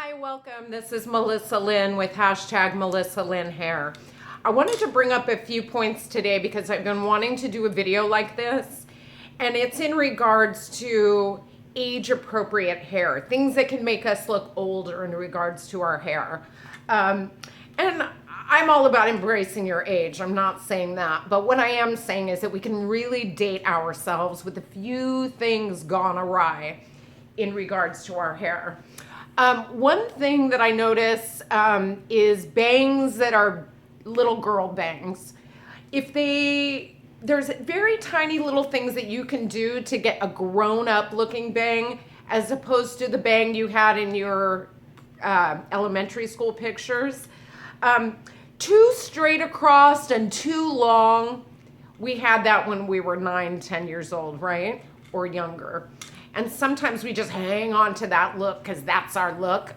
Hi, welcome. This is Melissa Lynn with hashtag melissalynhair. I wanted to bring up a few points today because I've been wanting to do a video like this, and it's in regards to age-appropriate hair, things that can make us look older in regards to our hair. And I'm all about embracing your age. I'm not saying that. But what I am saying is that we can really date ourselves with a few things gone awry in regards to our hair. One thing that I notice is bangs that are little girl bangs. There's very tiny little things that you can do to get a grown-up looking bang as opposed to the bang you had in your elementary school pictures. Too straight across and too long. We had that when we were 9, 10 years old, right? Or younger. And sometimes we just hang on to that look because that's our look.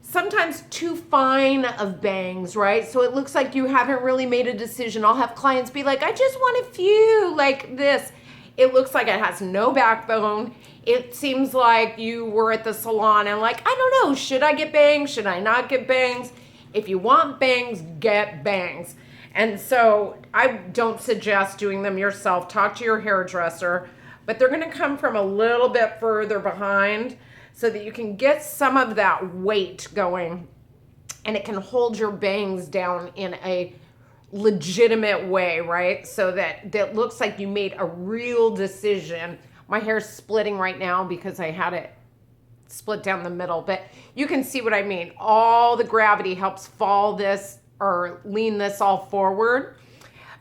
Sometimes too fine of bangs, right? So it looks like you haven't really made a decision. I'll have clients be like, I just want a few like this. It looks like it has no backbone. It seems like you were at the salon and like, I don't know, should I get bangs? Should I not get bangs? If you want bangs, get bangs. And so I don't suggest doing them yourself. Talk to your hairdresser. But they're going to come from a little bit further behind so that you can get some of that weight going and it can hold your bangs down in a legitimate way, right? So that looks like you made a real decision. My hair's splitting right now because I had it split down the middle, but you can see what I mean. All the gravity helps fall this or lean this all forward.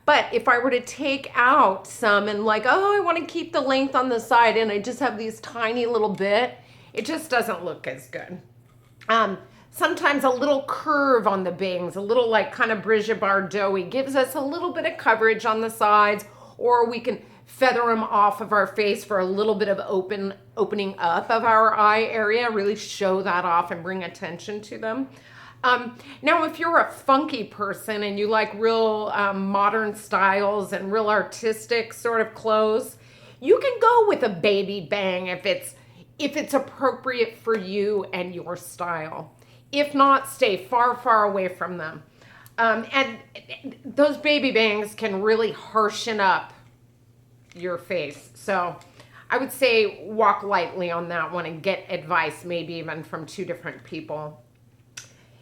But if I were to take out some and like, oh, I want to keep the length on the side and I just have these tiny little bit, it just doesn't look as good. Sometimes a little curve on the bangs, a little like kind of Brigitte Bardot-y gives us a little bit of coverage on the sides, or we can feather them off of our face for a little bit of opening up of our eye area, really show that off and bring attention to them. Now, if you're a funky person and you like real modern styles and real artistic sort of clothes, you can go with a baby bang if it's appropriate for you and your style. If not, stay far, far away from them. And those baby bangs can really harshen up your face. So I would say walk lightly on that one and get advice, maybe even from 2 different people.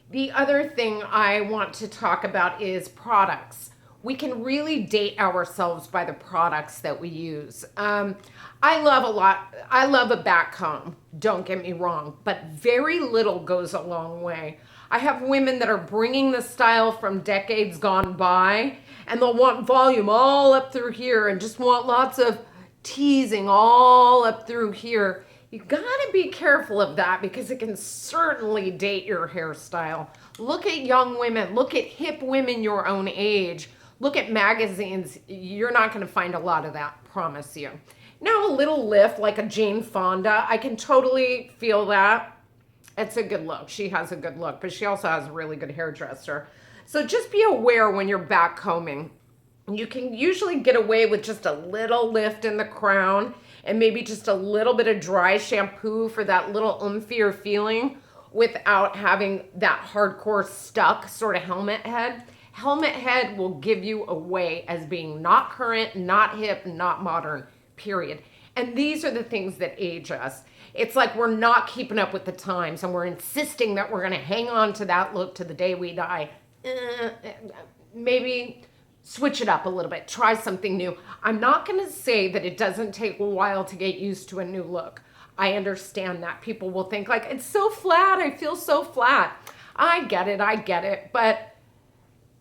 The other thing I want to talk about is products. We can really date ourselves by the products that we use. I love a back comb, don't get me wrong, but very little goes a long way. I have women that are bringing the style from decades gone by, and they'll want volume all up through here and just want lots of teasing all up through here. You gotta be careful of that because it can certainly date your hairstyle. Look at young women, look at hip women your own age, look at magazines. You're not gonna find a lot of that, promise you. Now a little lift like a Jane Fonda, I can totally feel that. It's a good look. She has a good look, but she also has a really good hairdresser. So just be aware when you're back combing. You can usually get away with just a little lift in the crown and maybe just a little bit of dry shampoo for that little umphier feeling without having that hardcore stuck sort of helmet head. Helmet head will give you away as being not current, not hip, not modern, period. And these are the things that age us. It's like we're not keeping up with the times and we're insisting that we're gonna hang on to that look to the day we die. Maybe switch it up a little bit. Try something new. I'm not going to say that it doesn't take a while to get used to a new look. I understand that. People will think like, it's so flat. I feel so flat. I get it. But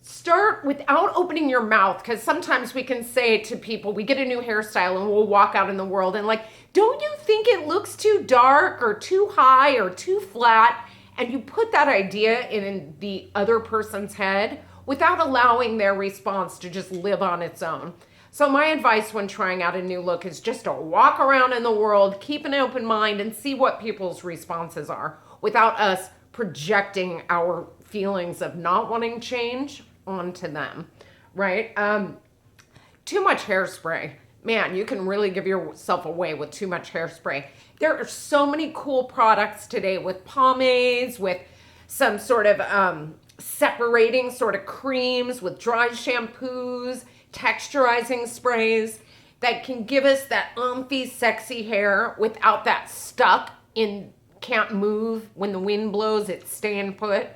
start without opening your mouth, because sometimes we can say to people, we get a new hairstyle and we'll walk out in the world and like, don't you think it looks too dark or too high or too flat? And you put that idea in the other person's head without allowing their response to just live on its own. So my advice when trying out a new look is just to walk around in the world, keep an open mind, and see what people's responses are without us projecting our feelings of not wanting change onto them, right? Too much hairspray. man, you can really give yourself away with too much hairspray. There are so many cool products today with pomades, with some sort of separating sort of creams, with dry shampoos, texturizing sprays that can give us that umphy, sexy hair without that stuck in, can't move. When the wind blows, it's staying put.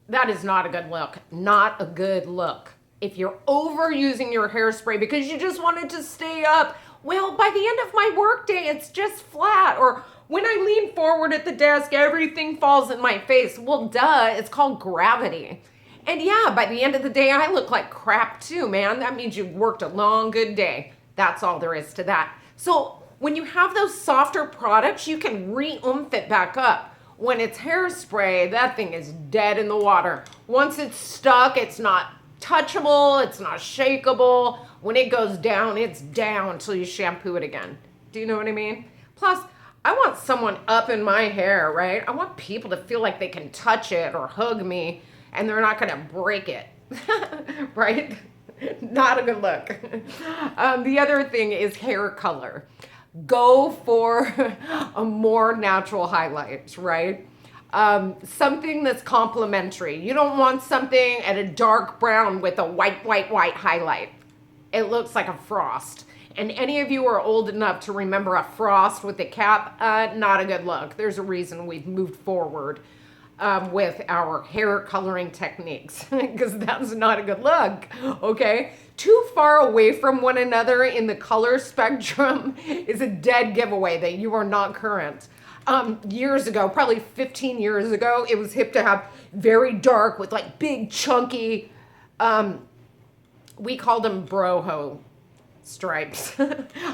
That is not a good look. Not a good look. If you're overusing your hairspray because you just want it to stay up, well, by the end of my workday, it's just flat. Or when I lean forward at the desk, everything falls in my face. Well, duh, it's called gravity. And yeah, by the end of the day, I look like crap too, man. That means you've worked a long, good day. That's all there is to that. So when you have those softer products, you can re-oomph it back up. When it's hairspray, that thing is dead in the water. Once it's stuck, it's not touchable, it's not shakeable. When it goes down, it's down until you shampoo it again. Do you know what I mean? Plus, I want someone up in my hair, right? I want people to feel like they can touch it or hug me and they're not gonna break it, right? Not a good look. The other thing is hair color. Go for a more natural highlight, right? Something that's complementary. You don't want something at a dark brown with a white highlight. It looks like a frost. And any of you who are old enough to remember a frost with a cap, not a good look. There's a reason we've moved forward with our hair coloring techniques, because that's not a good look, okay? Too far away from one another in the color spectrum is a dead giveaway that you are not current. Years ago, probably 15 years ago, it was hip to have very dark with like big chunky, we called them broho stripes.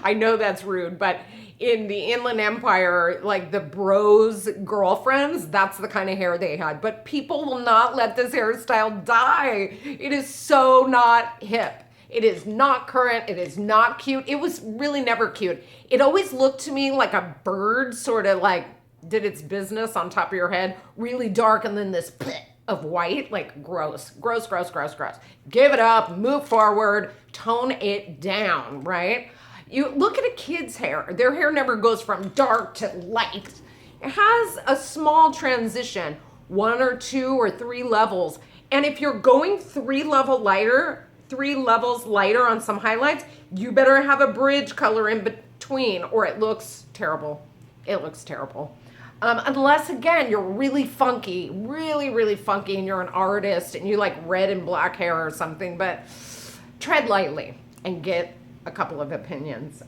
I know that's rude, but in the Inland Empire, like the bros' girlfriends, that's the kind of hair they had. But people will not let this hairstyle die. It is so not hip. It is not current. It is not cute. It was really never cute. It always looked to me like a bird sort of like did its business on top of your head, really dark, and then this of white, like gross. Give it up, move forward, tone it down, right? You look at a kid's hair. Their hair never goes from dark to light. It has a small transition, 1 or 2 or 3 levels. And if you're going 3 levels lighter on some highlights, you better have a bridge color in between or it looks terrible. It looks terrible. Unless, again, you're really funky, really funky, and you're an artist and you like red and black hair or something, but tread lightly and get a couple of opinions.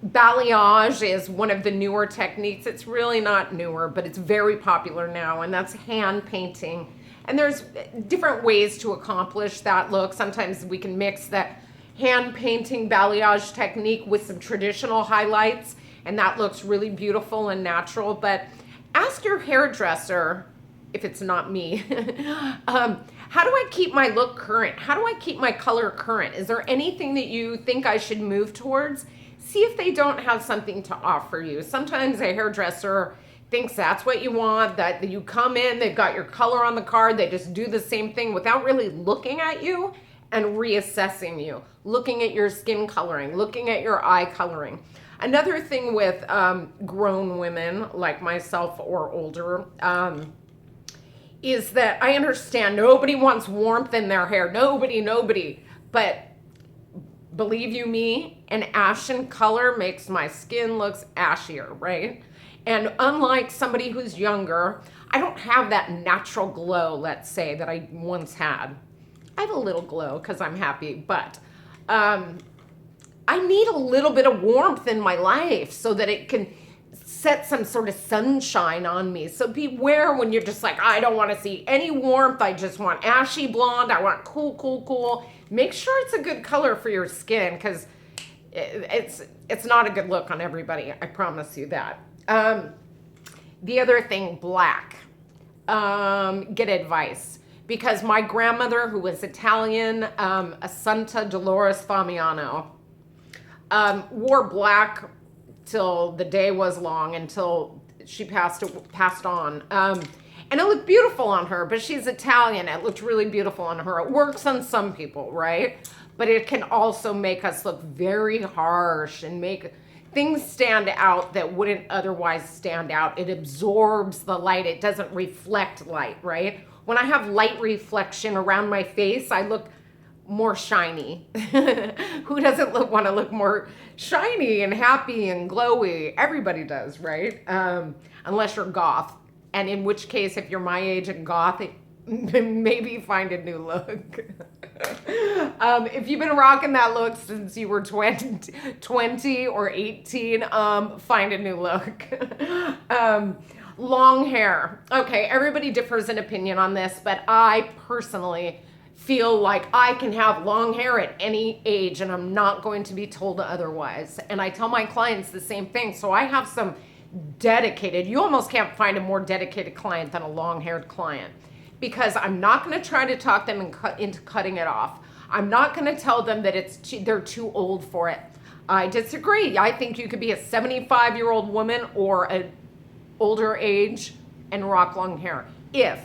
Balayage is one of the newer techniques. It's really not newer, but it's very popular now, and that's hand painting. And there's different ways to accomplish that look. Sometimes we can mix that hand painting balayage technique with some traditional highlights, and that looks really beautiful and natural. But ask your hairdresser, if it's not me, how do I keep my look current? How do I keep my color current? Is there anything that you think I should move towards? See if they don't have something to offer you. Sometimes a hairdresser thinks that's what you want, that you come in, they've got your color on the card, they just do the same thing without really looking at you and reassessing you, looking at your skin coloring, looking at your eye coloring. Another thing with grown women like myself or older is that I understand nobody wants warmth in their hair. Nobody. But believe you me, an ashen color makes my skin looks ashier, right? And unlike somebody who's younger, I don't have that natural glow, let's say, that I once had. I have a little glow because I'm happy, but I need a little bit of warmth in my life so that it can set some sort of sunshine on me. So beware when you're just like, I don't want to see any warmth. I just want ashy blonde. I want cool. Make sure it's a good color for your skin because it's not a good look on everybody. I promise you that. The other thing, black. Get advice. Because my grandmother, who was Italian, Assunta Dolores Famiano, wore black till the day was long, until she passed on. And it looked beautiful on her, but she's Italian. It looked really beautiful on her. It works on some people, right? but it can also make us look very harsh and make things stand out that wouldn't otherwise stand out. It absorbs the light. It doesn't reflect light, right? When I have light reflection around my face, I look more shiny. Who doesn't want to look more shiny and happy and glowy? Everybody does, right? Unless you're goth. And in which case, if you're my age and goth, maybe find a new look. If you've been rocking that look since you were 20 or 18, find a new look. Long hair. Okay, everybody differs in opinion on this, but I personally feel like I can have long hair at any age and I'm not going to be told otherwise. And I tell my clients the same thing. So I have some dedicated, you almost can't find a more dedicated client than a long-haired client, because I'm not going to try to talk them into cutting it off. I'm not going to tell them that they're too old for it. I disagree. I think you could be a 75-year-old woman or an older age and rock long hair. If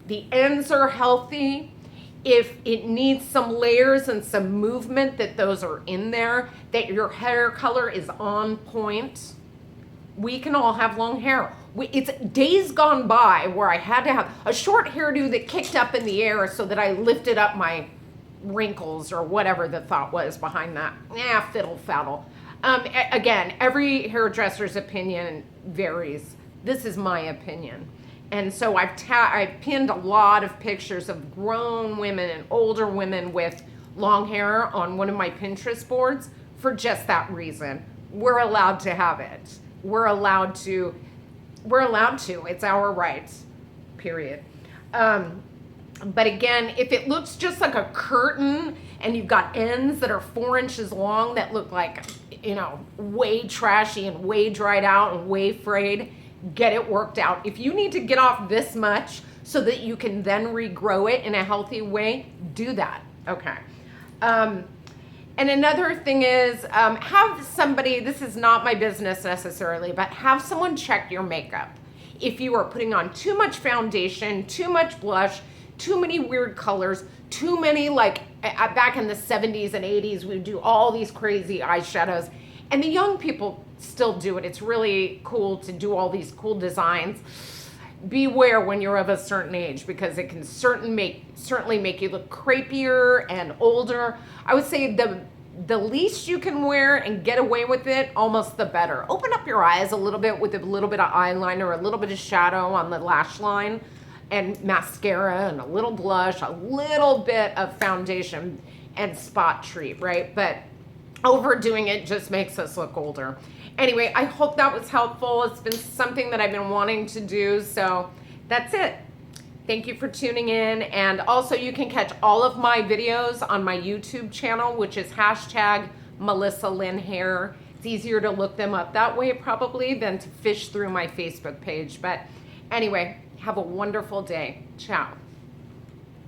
the ends are healthy, if it needs some layers and some movement, that those are in there, that your hair color is on point, we can all have long hair. It's days gone by where I had to have a short hairdo that kicked up in the air so that I lifted up my wrinkles or whatever the thought was behind that. Fiddle faddle. Again, every hairdresser's opinion varies. This is my opinion. And so I've pinned a lot of pictures of grown women and older women with long hair on one of my Pinterest boards for just that reason. We're allowed to have it. We're allowed to. It's our right, period. But again, if it looks just like a curtain and you've got ends that are 4 inches long that look like, way trashy and way dried out and way frayed, get it worked out. If you need to get off this much so that you can then regrow it in a healthy way, do that, okay? And another thing is, have somebody, this is not my business necessarily, but have someone check your makeup. If you are putting on too much foundation, too much blush, too many weird colors, too many, back in the 70s and 80s, we would do all these crazy eyeshadows. And the young people still do it. It's really cool to do all these cool designs. Beware when you're of a certain age, because it can certainly make you look crepier and older. I would say the least you can wear and get away with it, almost the better. Open up your eyes a little bit with a little bit of eyeliner, a little bit of shadow on the lash line, and mascara, and a little blush, a little bit of foundation, and spot treat, right? But overdoing it just makes us look older. Anyway, I hope that was helpful. It's been something that I've been wanting to do, so that's it. Thank you for tuning in, and also you can catch all of my videos on my YouTube channel, which is #melissalynhair. It's easier to look them up that way probably than to fish through my Facebook page. But anyway, have a wonderful day. Ciao.